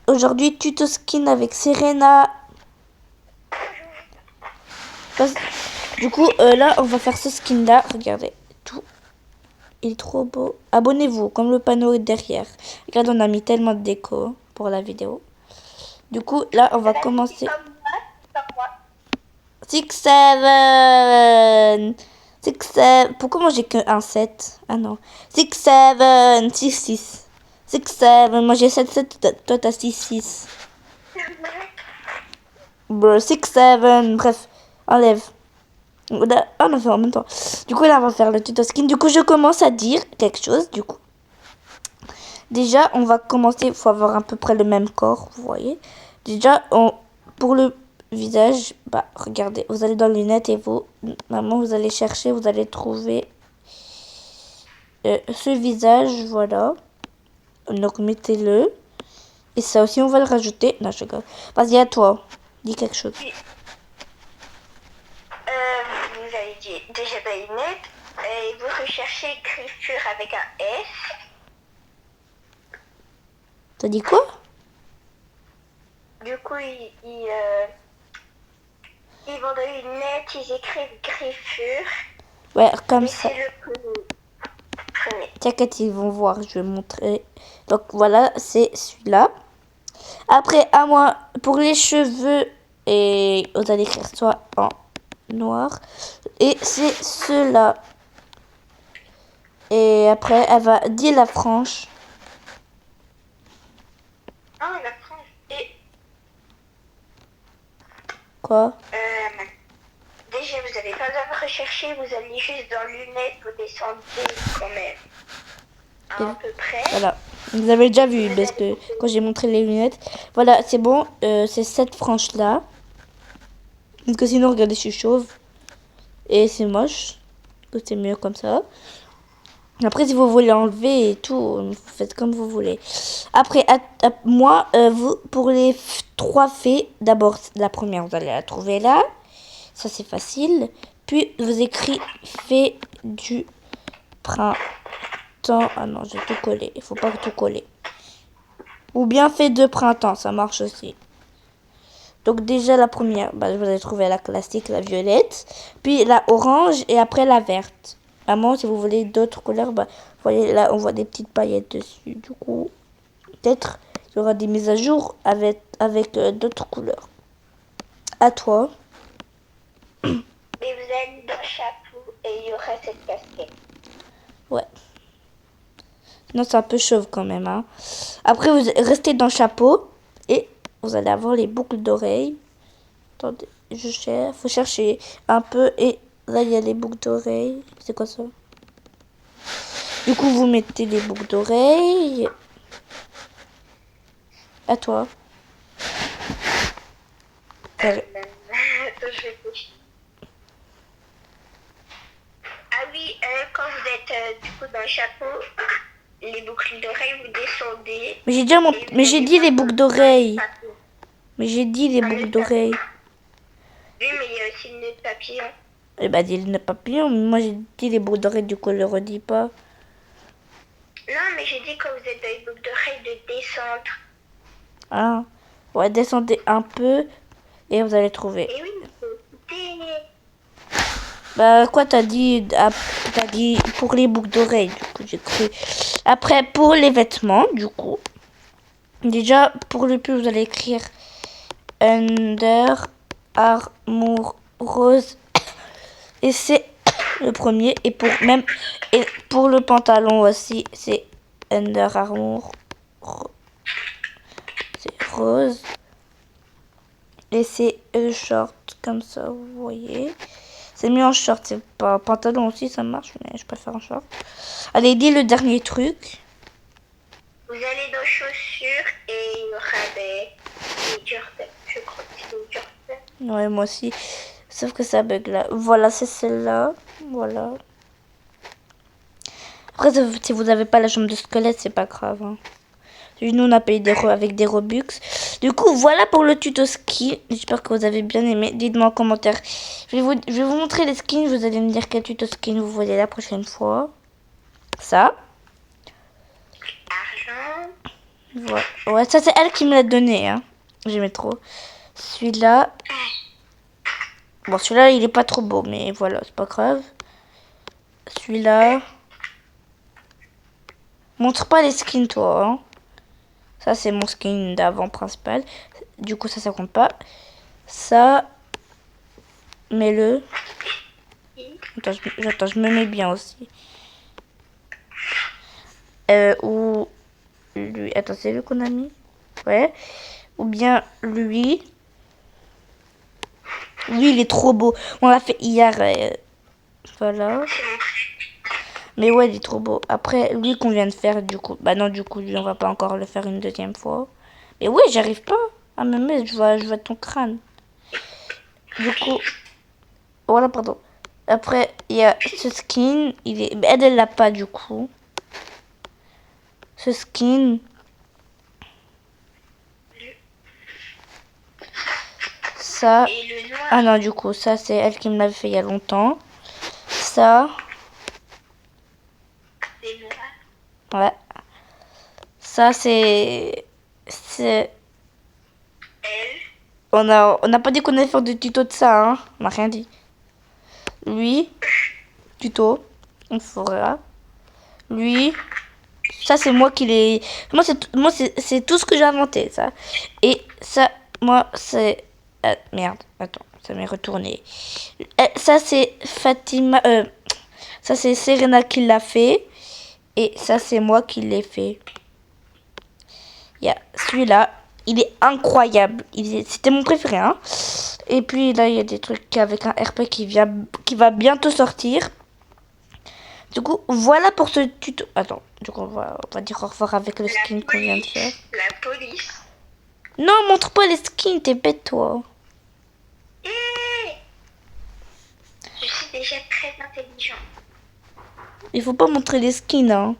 Aujourd'hui, tuto skin avec Serena. Du coup, là, on va faire ce skin-là. Regardez, tout. Il est trop beau. Abonnez-vous, comme le panneau est derrière. Regarde, on a mis tellement de déco pour la vidéo. Du coup, là, on va commencer. 6, 7. 6, 7. Pourquoi moi j'ai que un 7? Ah non. 6, 7. 6, 6. 6, 7. Moi j'ai 7, 7. Toi t'as 6, 6. Bro, 6, 7. Bref, enlève. On a fait en même temps. Du coup, là, on va faire le tuto skin. Du coup, je commence à dire quelque chose. Du coup, déjà, on va commencer. Il faut avoir à peu près le même corps, vous voyez. Déjà, pour le visage, bah, regardez. Vous allez dans les lunettes et vous, maman, vous allez chercher, vous allez trouver ce visage, voilà. Donc, mettez-le. Et ça aussi, on va le rajouter. Non, je rigole. Vas-y, à toi. Dis quelque chose. Vous avez déjà des lunettes et vous recherchez écriture avec un S. T'as dit quoi? Du coup, ils vendent des lunettes, ils écrivent griffure. Ouais, comme et ça. c'est le premier. T'inquiète, ils vont voir, je vais montrer. Donc voilà, c'est celui-là. Après, à moi, pour les cheveux, et vous allez écrire soit en noir. Et c'est ceux-là. Et après, elle va dire la frange. Ah, la frange. Et Quoi? déjà, vous n'avez pas besoin de rechercher, vous allez juste dans lunettes, vous descendez quand même. À peu près. Voilà. Vous avez déjà vu, parce que quand j'ai montré les lunettes. Voilà, c'est bon. C'est cette frange-là. Parce que sinon, regardez, je suis chauve. Et c'est moche. Donc c'est mieux comme ça. Après, si vous voulez enlever et tout, vous faites comme vous voulez. Après, moi, vous, pour les 3 fées, d'abord, la première, vous allez la trouver là. Ça, c'est facile. Puis, vous écrivez fée du printemps. Ah non, j'ai tout collé. Il faut pas tout coller. Ou bien fée de printemps, ça marche aussi. Donc, déjà, la première, bah, vous allez trouver la classique, la violette. Puis, la orange et après, la verte. Maman, si vous voulez d'autres couleurs, bah, vous voyez là, on voit des petites paillettes dessus. Du coup, peut-être il y aura des mises à jour avec d'autres couleurs. À toi. Et vous allez dans le chapeau et il y aura cette casquette. Ouais. Non, c'est un peu chauve quand même. Hein. Après, vous restez dans le chapeau et vous allez avoir les boucles d'oreilles. Attendez, je cherche. Faut chercher un peu et là, il y a les boucles d'oreilles. C'est quoi ça? Du coup, vous mettez les boucles d'oreilles. À toi. Ah oui, quand vous êtes du coup dans le chapeau, les boucles d'oreilles, vous descendez. Mais j'ai déjà mais j'ai dit les boucles d'oreilles. Mais j'ai dit les boucles d'oreilles. Oui, mais il y a aussi le nœud de papillon. Eh ben, dis le nœud papillon. Mais moi, j'ai dit les boucles d'oreilles, du coup, je le redis pas. Non, mais j'ai dit quand vous êtes dans les boucles d'oreilles de descendre. Ah. Ouais, descendez un peu et vous allez trouver. Et oui, Bah, quoi t'as dit? T'as dit pour les boucles d'oreilles, du coup, j'ai cru. Après, pour les vêtements, du coup. Déjà, pour le pull, vous allez écrire Under Armour Rose. Et c'est le premier. Et pour le pantalon aussi, c'est Under Armour. C'est rose. Et c'est le short, comme ça, vous voyez. C'est mieux en short, c'est pas en pantalon aussi, ça marche, mais je préfère en short. Allez, dis le dernier truc. vous allez dans chaussures et il y aura des Jordan. Je crois que c'est des Jordan. Ouais, moi aussi. Sauf que ça bug là. Voilà, c'est celle-là. Voilà. Après, si vous n'avez pas la jambe de squelette, c'est pas grave. Hein. Nous, on a payé avec des Robux. Du coup, voilà pour le tuto ski. J'espère que vous avez bien aimé. Dites-moi en commentaire. Je vais vous montrer les skins. Vous allez me dire quel tuto skin vous voulez la prochaine fois. Ça. Argent. Voilà. Ouais, ça c'est elle qui me l'a donné, hein. J'aimais trop. Celui-là. Bon, celui-là, il est pas trop beau, mais voilà, c'est pas grave. Celui-là. Montre pas les skins, toi, hein. Ça, c'est mon skin d'avant principal. Du coup, ça compte pas. Ça, mets-le. Attends, je me mets bien aussi. Ou lui. Attends, c'est lui qu'on a mis? Ouais. Ou bien lui. Lui, il est trop beau. On l'a fait hier. Voilà. Mais ouais, il est trop beau. Après, lui qu'on vient de faire, du coup. Bah non, du coup, lui, on va pas encore le faire une deuxième fois. Mais ouais, j'arrive pas à me mettre. Je vois ton crâne. Du coup. Voilà, pardon. Après, il y a ce skin. Elle l'a pas, du coup. Ce skin. Ça. Ah non, du coup, ça, c'est elle qui me l'avait fait il y a longtemps. Ça. Ouais. Ça, c'est... On n'a pas dit qu'on allait faire des tutos de ça, hein. On n'a rien dit. Lui. Tuto. On fera. Lui. Ça, c'est moi qui l'ai... Moi, c'est tout ce que j'ai inventé, ça. Et ça, moi, c'est... merde, attends, ça m'est retourné. Ça, c'est Fatima... ça, c'est Serena qui l'a fait. Et ça, c'est moi qui l'ai fait. Il y a celui-là. Il est incroyable. C'était mon préféré, hein. Et puis, là, il y a des trucs avec un RP qui va bientôt sortir. Du coup, voilà pour ce tuto. Attends, du coup, on va dire au revoir avec le skin qu'on vient de faire. La police. Non, montre pas les skins, t'es bête, toi. Je suis déjà très intelligent. Il faut pas montrer les skins, hein.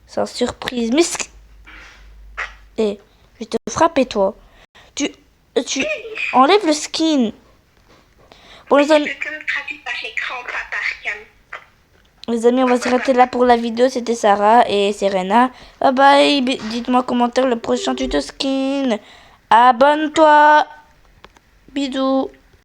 C'est une surprise. Mais... je vais te frapper, toi. Tu enlèves le skin. Bon, les amis... Tu peux me frapper par l'écran, pas par cam. Les amis, on va s'arrêter là pour la vidéo. C'était Sarah et Serena. Bye bye. Dites-moi en commentaire le prochain tuto skin. Abonne-toi. Bisous.